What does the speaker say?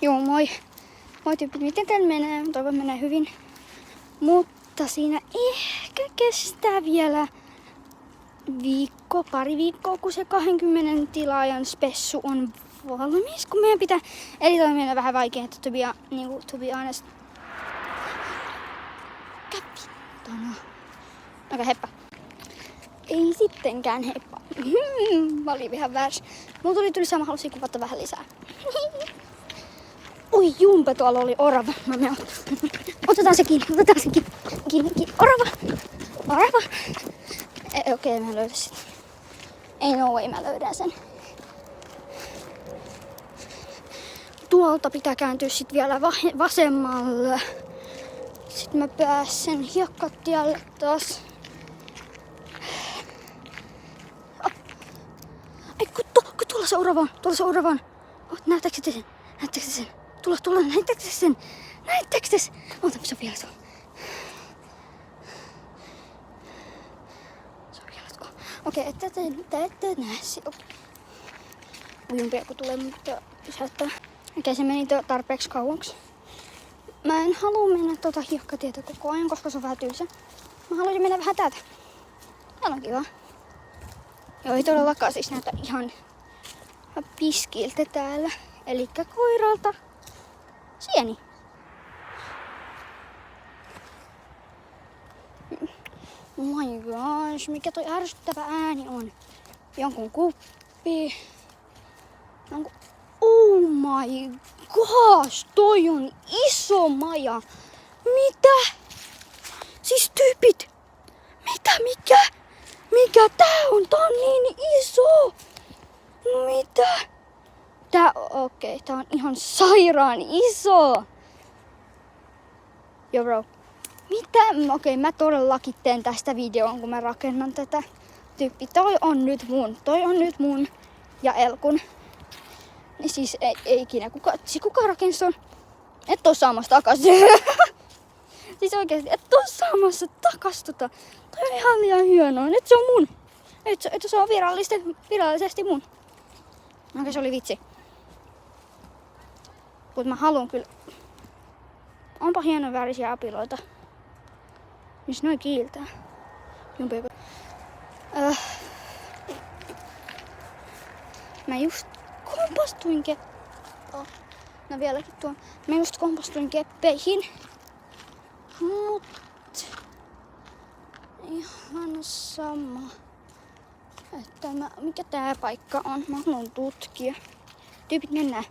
Joo, moi. Moi tyyppit, miten teillä menee? Toivon menee hyvin. Mutta siinä ehkä kestää vielä pari viikkoa, kun se 20 tilaajan spessu on valmis. Kun meidän pitää editoiminen vähän vaikea, että to be honest. Käpittona. Okei, heippa. Ei sittenkään heippa. Mä olin ihan väärässä. Mulla tuli tylsää, mä halusin kuvata vähän lisää. Oi jumpe, tuolla oli orava. Otetaan se kiinni, kiinni. Orava. Okei, mä löydän sen. Ei no way, mä löydän sen. Tuolta pitää kääntyä sit vielä vasemmalle. Sitten mä pääsen hiekkatielle taas. Ei kun tuolla se orava on. Näettekö te sen? Tulla, näettekö te sen? Ota, se on vielä tuolla. Se on vielä tuolla. Okei, ette näe se. Ujumpia kun tulee, mutta pysäyttää. Okei, se meni tarpeeksi kauaksi. Mä en halua mennä tuota hiekkatietä koko ajan, koska se on vähän tylsä. Mä haluaisin mennä vähän täältä. Täällä on kiva. Joo, ei todellakaan siis näytä ihan piskiltä täällä. Elikkä koiralta sieni. Oh my gosh, mikä toi ärsyttävä ääni on. Jonkun kuppi. Oh my gosh, toi on iso maja. Mitä? Siis tyypit. Mikä tää on? Tää on niin iso. Mitä? Tää on ihan sairaan iso. Yo bro. Mitä? Okei, mä todellakin teen tästä videon, kun mä rakennan tätä. Tyyppi, toi on nyt mun ja Elkun. Niin siis ei ikinä kuka rakensi on? Et oo saamassa takas. Siis oikeesti, et oo saamassa takas tota. Toi on ihan liian hienoa. Nyt se on mun. Et se on virallisesti mun. Okei, se oli vitsi. Mut mä haluun kyllä. Onpa hienon värisiä apiloita. Missä noi kiiltää? Mä just kompastuin No vieläkin tuon. Mä just kompastuin keppeihin. Mut ihan sama. Että mikä tää paikka on? Mä haluan tutkia. Tyypit mennään.